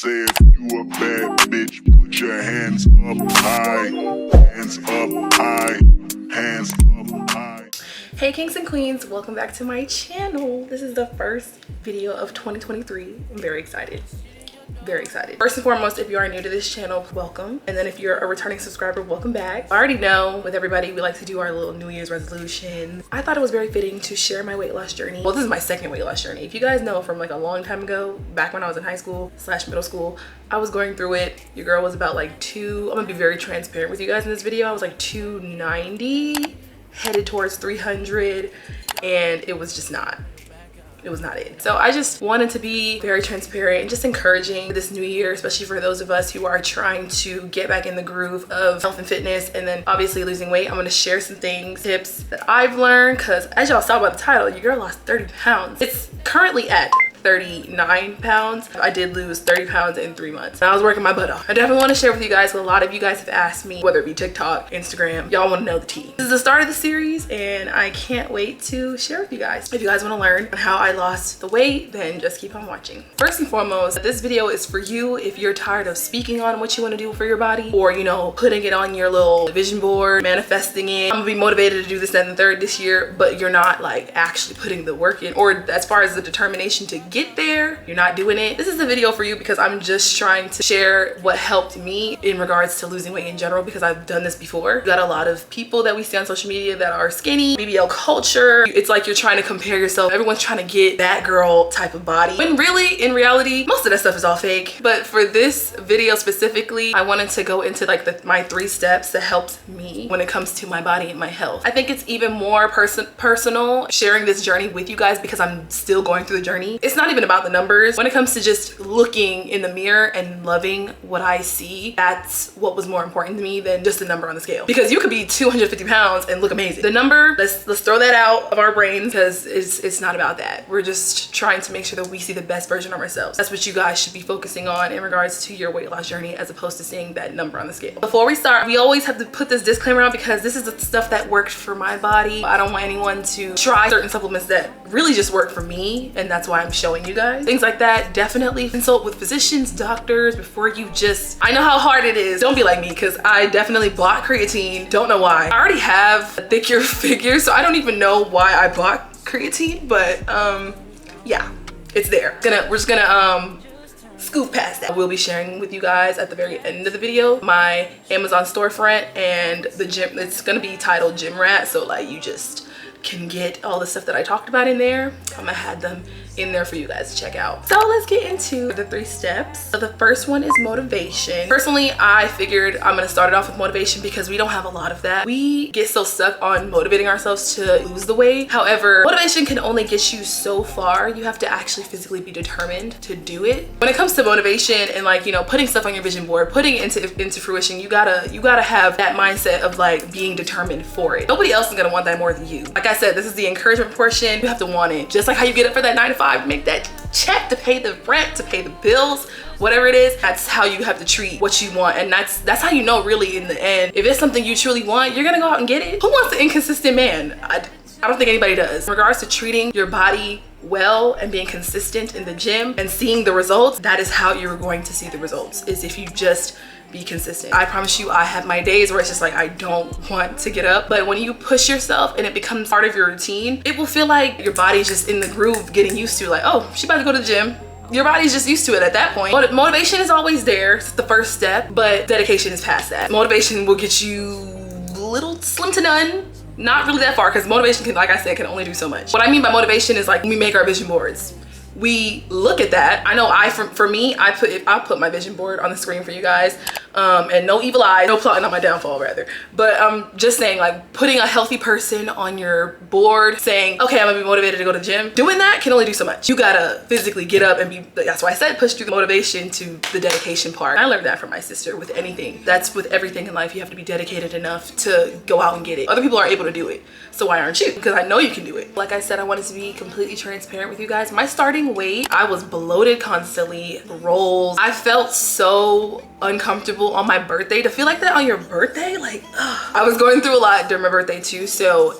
Say if you a bad bitch, put your hands up high, hands up high, hands up high. Hey kings and queens, welcome back to my channel. This is the first video of 2023. I'm very excited. Very excited. First and foremost, if you are new to this channel, welcome. And then if you're a returning subscriber, welcome back. I already know with everybody, we like to do our little New Year's resolution. I thought it was very fitting to share my weight loss journey. Well, this is my second weight loss journey. If you guys know from like a long time ago, back when I was in high school / middle school, I was going through it. Your girl was about like I'm gonna be very transparent with you guys in this video. I was like 290, headed towards 300, and it was just not. It was not it. So I just wanted to be very transparent and just encouraging this new year, especially for those of us who are trying to get back in the groove of health and fitness and then obviously losing weight. I'm going to share some things, tips that I've learned, because as y'all saw by the title, your girl lost 30 pounds. It's currently at 39 pounds. I did lose 30 pounds in 3 months. And I was working my butt off. I definitely want to share with you guys. A lot of you guys have asked me, whether it be TikTok, Instagram, y'all want to know the tea. This is the start of the series and I can't wait to share with you guys. If you guys want to learn how I lost the weight, then just keep on watching. First and foremost, this video is for you if you're tired of speaking on what you want to do for your body, or you know, putting it on your little vision board, manifesting it. I'm gonna be motivated to do this, that, and the third this year, but you're not like actually putting the work in, or as far as the determination to get there, you're not doing it. This is the video for you because I'm just trying to share what helped me in regards to losing weight in general, because I've done this before. We've got a lot of people that we see on social media that are skinny, BBL culture. It's like you're trying to compare yourself. Everyone's trying to get that girl type of body, when really in reality most of that stuff is all fake. But for this video specifically, I wanted to go into like my 3 steps that helped me when it comes to my body and my health. I think it's even more personal sharing this journey with you guys because I'm still going through the journey. It's not even about the numbers. When it comes to just looking in the mirror and loving what I see, that's what was more important to me than just the number on the scale. Because you could be 250 pounds and look amazing. The number, let's throw that out of our brains, because it's not about that. We're just trying to make sure that we see the best version of ourselves. That's what you guys should be focusing on in regards to your weight loss journey, as opposed to seeing that number on the scale. Before we start, we always have to put this disclaimer out because this is the stuff that worked for my body. I don't want anyone to try certain supplements that really just work for me, and that's why I'm showing you guys things like that. Definitely consult with physicians, doctors before you just, I know how hard it is. Don't be like me, because I definitely bought creatine. Don't know why. I already have a thicker figure, so I don't even know why I bought creatine, but yeah, it's there. We're just gonna scoop past that. We'll be sharing with you guys at the very end of the video my Amazon storefront and the gym. It's gonna be titled Gym Rat, so like you just can get all the stuff that I talked about in there. I'm gonna have them in there for you guys to check out. So let's get into the 3 steps. So the first one is motivation. Personally, I figured I'm gonna start it off with motivation because we don't have a lot of that. We get so stuck on motivating ourselves to lose the weight. However, motivation can only get you so far. You have to actually physically be determined to do it. When it comes to motivation and like, you know, putting stuff on your vision board, putting it into fruition, you gotta have that mindset of like being determined for it. Nobody else is gonna want that more than you. Like I said, this is the encouragement portion. You have to want it. Just like how you get up for that 9 to 5, make that check to pay the rent, to pay the bills, whatever it is. That's how you have to treat what you want, and that's how you know really in the end if it's something you truly want, you're gonna go out and get it. Who wants the inconsistent man? I don't think anybody does. In regards to treating your body well and being consistent in the gym and seeing the results, that is how you're going to see the results, is if you just be consistent. I promise you, I have my days where it's just like I don't want to get up, but when you push yourself and it becomes part of your routine, it will feel like your body's just in the groove, getting used to like, oh, she about to go to the gym. Your body's just used to it at that point. Motivation is always there. It's the first step, but dedication is past that. Motivation will get you little slim to none. Not really that far, because motivation can, like I said, can only do so much. What I mean by motivation is like when we make our vision boards. We look at that. I know for me, I'll put my vision board on the screen for you guys. And no evil eye, no plotting on my downfall rather. But I'm just saying, like putting a healthy person on your board, saying, okay, I'm gonna be motivated to go to the gym. Doing that can only do so much. You gotta physically get up and be, that's why I said push through the motivation to the dedication part. I learned that from my sister with anything. That's with everything in life. You have to be dedicated enough to go out and get it. Other people are able to do it. So why aren't you? Because I know you can do it. Like I said, I wanted to be completely transparent with you guys. My starting weight, I was bloated constantly, rolls. I felt so uncomfortable on my birthday. To feel like that on your birthday, like ugh. I was going through a lot during my birthday too, so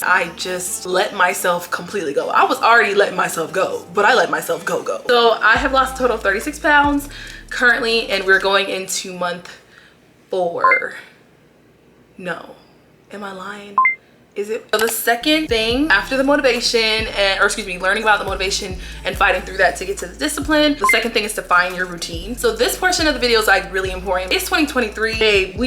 I just let myself completely go. I was already letting myself go, but I let myself go. So I have lost a total of 36 pounds. currently, and we're going into month 4. No, am I lying? Is it? So the second thing after the motivation learning about the motivation and fighting through that to get to the discipline, the second thing is to find your routine. So this portion of the video is like really important. It's 2023. Babe,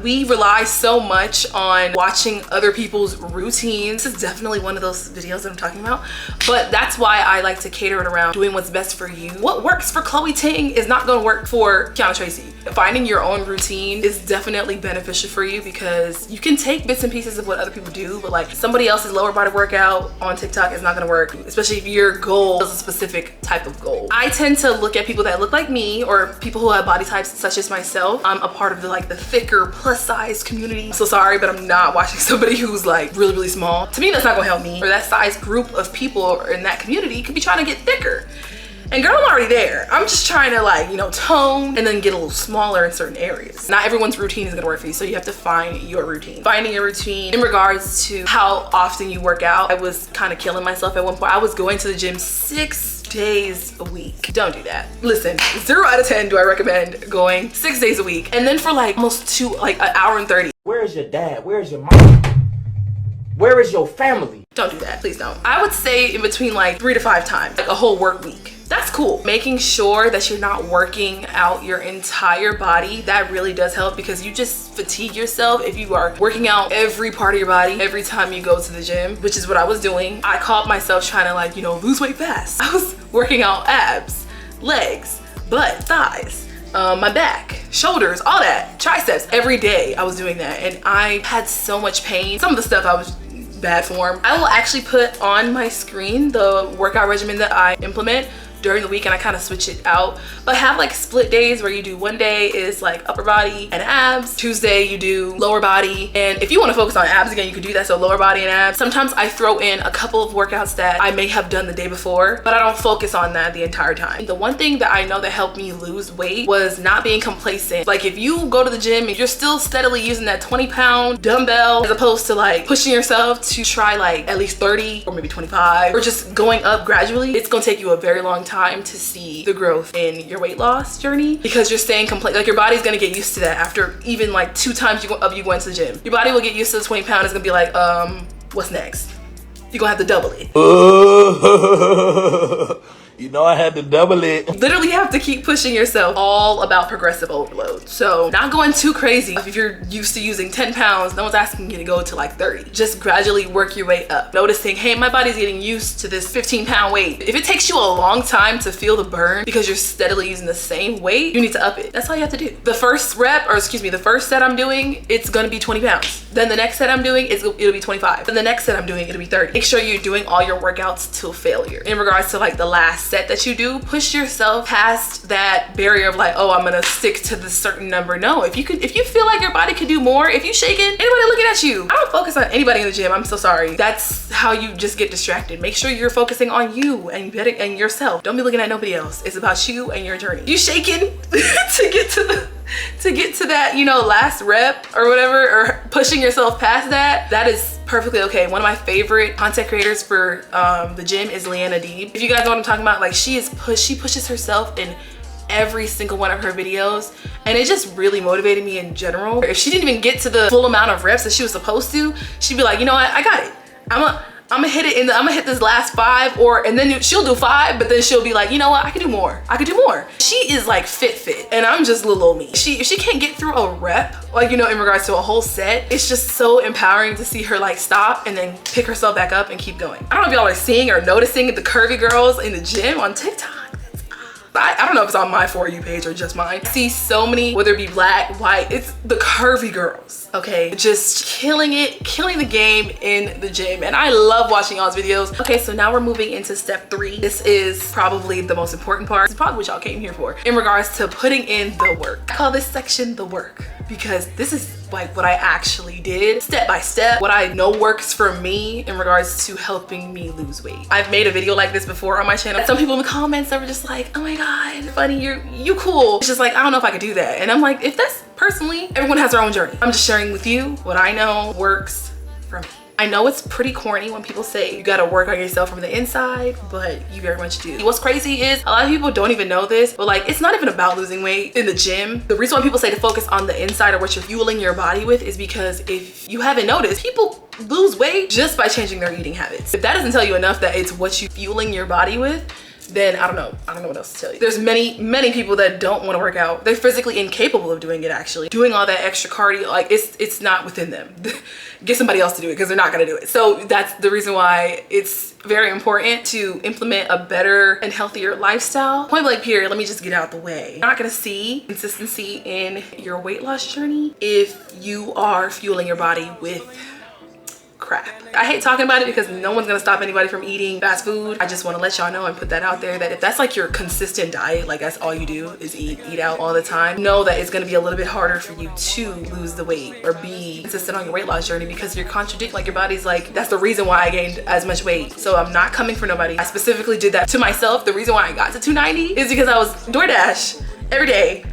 we rely so much on watching other people's routines. This is definitely one of those videos that I'm talking about, but that's why I like to cater it around doing what's best for you. What works for Chloe Ting is not gonna work for Kiana Tracy. Finding your own routine is definitely beneficial for you because you can take bits and pieces of what other people do, but like somebody else's lower body workout on TikTok is not gonna work, especially if your goal is a specific type of goal. I tend to look at people that look like me or people who have body types such as myself. I'm a part of the thicker plus size community. So sorry, but I'm not watching somebody who's like really, really small. To me, that's not gonna help me. Or that size group of people in that community could be trying to get thicker. And girl, I'm already there. I'm just trying to tone and then get a little smaller in certain areas. Not everyone's routine is gonna work for you, so you have to find your routine. Finding your routine in regards to how often you work out. I was kind of killing myself at one point. I was going to the gym 6 days a week. Don't do that. Listen, 0 out of 10 do I recommend going 6 days a week. And then for almost an hour and 30. Where's your dad? Where's your mom? Where is your family? Don't do that, please don't. I would say in between 3 to 5 times, a whole work week. That's cool. Making sure that you're not working out your entire body, that really does help because you just fatigue yourself if you are working out every part of your body every time you go to the gym, which is what I was doing. I caught myself trying to lose weight fast. I was working out abs, legs, butt, thighs, my back, shoulders, all that, triceps. Every day I was doing that and I had so much pain. Some of the stuff I was bad form. I will actually put on my screen the workout regimen that I implement during the week, and I kind of switch it out, but have split days where you do one day is upper body and abs, Tuesday you do lower body, and if you want to focus on abs again, you could do that, so lower body and abs. Sometimes I throw in a couple of workouts that I may have done the day before, but I don't focus on that the entire time. The one thing that I know that helped me lose weight was not being complacent. If you go to the gym and you're still steadily using that 20-pound dumbbell as opposed to pushing yourself to try at least 30 or maybe 25 or just going up gradually, it's gonna take you a very long time to see the growth in your weight loss journey because you're staying your body's gonna get used to that after even 2 times you go into the gym. Your body will get used to the 20 pound. It's gonna be what's next? You're gonna have to double it. You know I had to double it. Literally have to keep pushing yourself. All about progressive overload. So not going too crazy. If you're used to using 10 pounds, no one's asking you to go to 30. Just gradually work your way up. Noticing, hey, my body's getting used to this 15-pound weight. If it takes you a long time to feel the burn because you're steadily using the same weight, you need to up it. That's all you have to do. The first set I'm doing, it's gonna be 20 pounds. Then the next set I'm doing, it'll be 25. Then the next set I'm doing, it'll be 30. Make sure you're doing all your workouts till failure. In regards to the last set that you do, push yourself past that barrier of oh, I'm gonna stick to this certain number. No, if you feel like your body could do more, if you shaking, anybody looking at you. I don't focus on anybody in the gym. I'm so sorry. That's how you just get distracted. Make sure you're focusing on you and yourself. Don't be looking at nobody else. It's about you and your journey. You shaking to get to that, last rep or whatever, or pushing yourself past that, that is perfectly okay. One of my favorite content creators for the gym is Leanna Deeb. If you guys know what I'm talking about, she pushes herself in every single one of her videos, and it just really motivated me in general. If she didn't even get to the full amount of reps that she was supposed to, she'd be like, you know what, I got it. I'm gonna hit it I'm gonna hit this last 5, and then she'll do 5, but then she'll be like, you know what, I can do more. I could do more. She is fit, and I'm just little old me. If she can't get through a rep, in regards to a whole set, it's just so empowering to see her stop and then pick herself back up and keep going. I don't know if y'all are seeing or noticing the curvy girls in the gym on TikTok. I don't know if it's on my For You page or just mine. I see so many, whether it be black, white, it's the curvy girls, okay? Just killing it, killing the game in the gym. And I love watching y'all's videos. Okay, so now we're moving into step 3. This is probably the most important part. It's probably what y'all came here for in regards to putting in the work. I call this section the work because this is what I actually did step by step, what I know works for me in regards to helping me lose weight. I've made a video like this before on my channel. Some people in the comments that were just oh my God, funny, you cool. It's just I don't know if I could do that. And I'm if that's personally, everyone has their own journey. I'm just sharing with you what I know works for me. I know it's pretty corny when people say you gotta work on yourself from the inside, but you very much do. What's crazy is a lot of people don't even know this, but like, it's not even about losing weight in the gym. The reason why people say to focus on the inside or what you're fueling your body with is because if you haven't noticed, people lose weight just by changing their eating habits. If that doesn't tell you enough that it's what you fueling your body with, then I don't know what else to tell you. There's many people that don't want to work out. They're physically incapable of doing it, actually. Doing all that extra cardio, like it's not within them. Get somebody else to do it because they're not gonna do it. So that's the reason why it's very important to implement a better and healthier lifestyle. Point blank period, let me just get out the way. You're not gonna see consistency in your weight loss journey if you are fueling your body with crap. I hate talking about it because no one's gonna stop anybody from eating fast food. I just want to let y'all know and put that out there that if that's like your consistent diet, like that's all you do is eat out all the time, know that it's gonna be a little bit harder for you to lose the weight or be consistent on your weight loss journey because you're contradicting, like your body's like, that's the reason why I gained as much weight. So I'm not coming for nobody. I specifically did that to myself. The reason why I got to 290 is because I was DoorDash every day,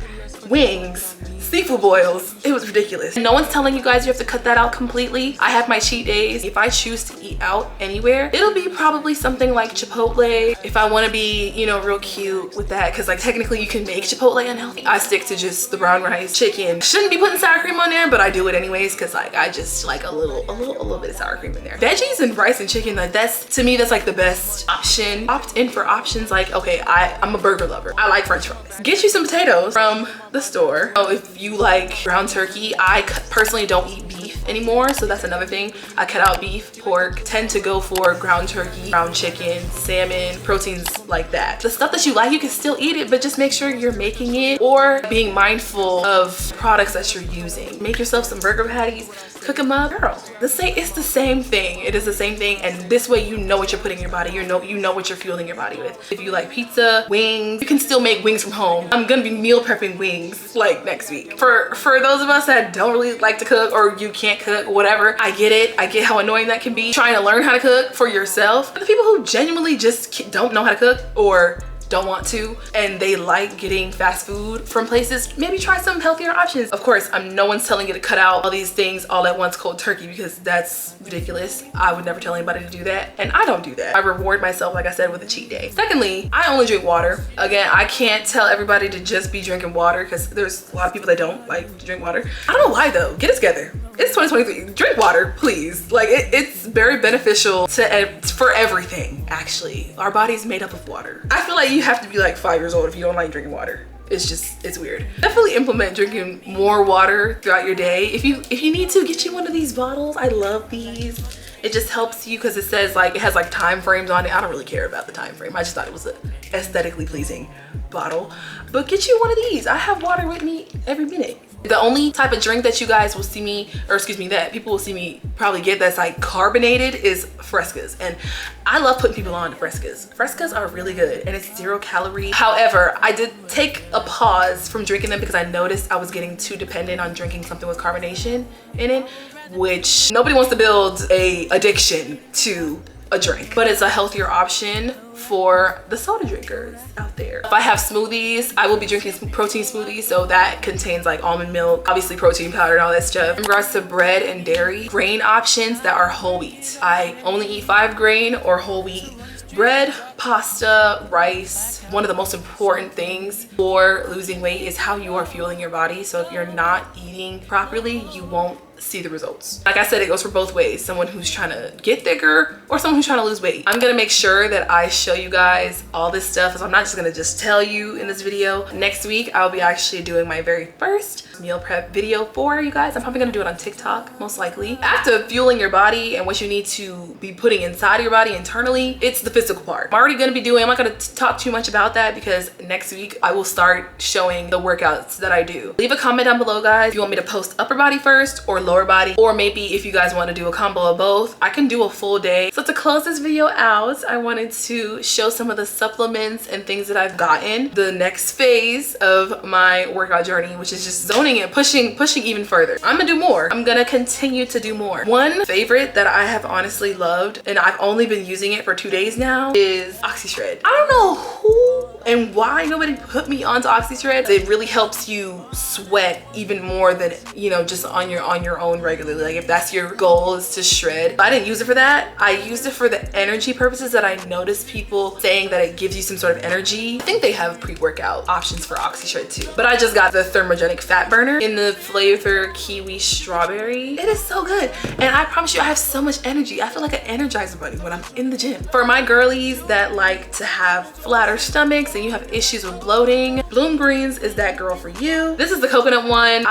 wings, seafood boils. It was ridiculous. No one's telling you guys you have to cut that out completely. I have my cheat days. If I choose to eat out anywhere, it'll be probably something like Chipotle. If I want to be, you know, real cute with that, because like technically you can make Chipotle unhealthy. I stick to just the brown rice, chicken. Shouldn't be putting sour cream on there, but I do it anyways because like I just like a little bit of sour cream in there. Veggies and rice and chicken, like that's, to me, that's like the best option. Opt in for options like, okay, I'm a burger lover. I like French fries. Get you some potatoes from the store. Oh, if you like ground turkey, I personally don't eat beef anymore, so that's another thing. I cut out beef, pork, tend to go for ground turkey, ground chicken, salmon, proteins like that. The stuff that you like, you can still eat it, but just make sure you're making it or being mindful of products that you're using. Make yourself some burger patties, cook them up. Girl, it's the same thing. It is the same thing, and this way you know what you're putting in your body. You know what you're fueling your body with. If you like pizza, wings, you can still make wings from home. I'm gonna be meal prepping wings like next week. For those of us that don't really like to cook or you can't cook, whatever, I get it. I get how annoying that can be. Trying to learn how to cook for yourself. But the people who genuinely just don't know how to cook or don't want to and they like getting fast food from places, maybe try some healthier options. Of course, no one's telling you to cut out all these things all at once cold turkey because that's ridiculous. I would never tell anybody to do that, and I don't do that. I reward myself, like I said, with a cheat day. Secondly, I only drink water. Again, I can't tell everybody to just be drinking water because there's a lot of people that don't like to drink water. I don't know why though. Get it together. It's 2023. Drink water, please. Like it's very beneficial for everything, actually. Our body's made up of water. I feel like you have to be like 5 years old if you don't like drinking water. It's weird. Definitely implement drinking more water throughout your day. If you need to, get you one of these bottles. I love these. It just helps you because it says like, it has like time frames on it. I don't really care about the time frame. I just thought it was an aesthetically pleasing bottle. But get you one of these. I have water with me every minute. The only type of drink that you guys will see me, or excuse me, that people will see me probably get that's like carbonated is Frescas. And I love putting people on to Frescas. Frescas are really good and it's 0 calorie. However, I did take a pause from drinking them because I noticed I was getting too dependent on drinking something with carbonation in it, which nobody wants to build a addiction to a drink, but it's a healthier option for the soda drinkers out there. If I have smoothies, I will be drinking some protein smoothies, so that contains like almond milk, obviously protein powder and all that stuff. In regards to bread and dairy, grain options that are whole wheat. I only eat 5 grain or whole wheat bread, pasta, rice. One of the most important things for losing weight is how you are fueling your body. So if you're not eating properly, you won't see the results. Like I said, it goes for both ways. Someone who's trying to get thicker or someone who's trying to lose weight. I'm gonna make sure that I show you guys all this stuff. So I'm not just gonna just tell you in this video. Next week, I'll be actually doing my very first meal prep video for you guys. I'm probably gonna do it on TikTok, most likely. After fueling your body and what you need to be putting inside of your body internally, it's the physical part. I'm already gonna be doing, I'm not gonna talk too much about that because next week I will start showing the workouts that I do. Leave a comment down below, guys, if you want me to post upper body first or lower body, or maybe if you guys want to do a combo of both. I can do a full day. So to close this video out, I wanted to show some of the supplements and things that I've gotten. The next phase of my workout journey, which is just zoning it, pushing even further. I'm gonna do more. I'm gonna continue to do more. One favorite that I have honestly loved, and I've only been using it for 2 days now, is OxyShred. I don't know who And why nobody put me onto OxyShred? It really helps you sweat even more than, you know, just on your own regularly. Like if that's your goal, is to shred. But I didn't use it for that. I used it for the energy purposes that I noticed people saying that it gives you some sort of energy. I think they have pre-workout options for OxyShred too. But I just got the thermogenic fat burner in the flavor kiwi strawberry. It is so good. And I promise you, I have so much energy. I feel like an Energizer bunny when I'm in the gym. For my girlies that like to have flatter stomachs and you have issues with bloating, Bloom Greens is that girl for you. This is the coconut one.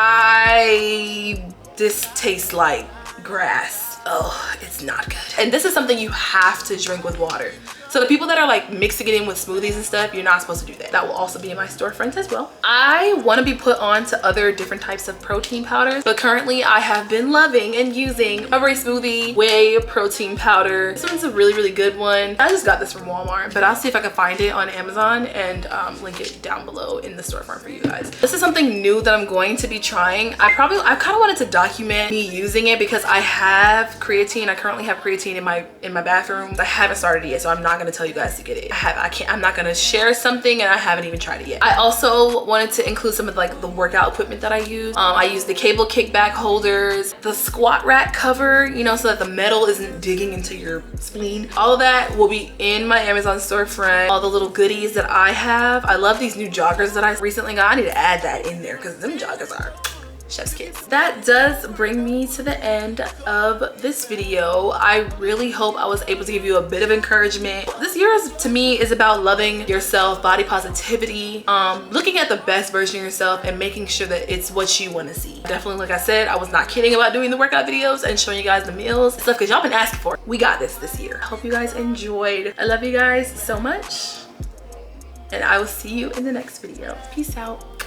This tastes like grass. Oh, it's not good. And this is something you have to drink with water. So the people that are like mixing it in with smoothies and stuff, you're not supposed to do that. That will also be in my storefront as well. I want to be put on to other different types of protein powders, but currently I have been loving and using Recovery Smoothie Whey Protein Powder. This one's a really, really good one. I just got this from Walmart, but I'll see if I can find it on Amazon and link it down below in the storefront for you guys. This is something new that I'm going to be trying. I kind of wanted to document me using it because I have creatine. I currently have creatine in my bathroom. I haven't started it yet, so I'm not gonna tell you guys to get it. I'm not gonna share something and I haven't even tried it yet. I also wanted to include some of like the workout equipment that I use. I use the cable kickback holders, the squat rack cover, you know, so that the metal isn't digging into your spleen. All of that will be in my Amazon storefront. All the little goodies that I have. I love these new joggers that I recently got. I need to add that in there because them joggers are chef's kiss. That does bring me to the end of this video. I really hope I was able to give you a bit of encouragement. This year to me is about loving yourself, body positivity, looking at the best version of yourself and making sure that it's what you want to see. Definitely, like I said, I was not kidding about doing the workout videos and showing you guys the meals and stuff because y'all been asking for it. We got this year. I hope you guys enjoyed. I love you guys so much and I will see you in the next video. Peace out.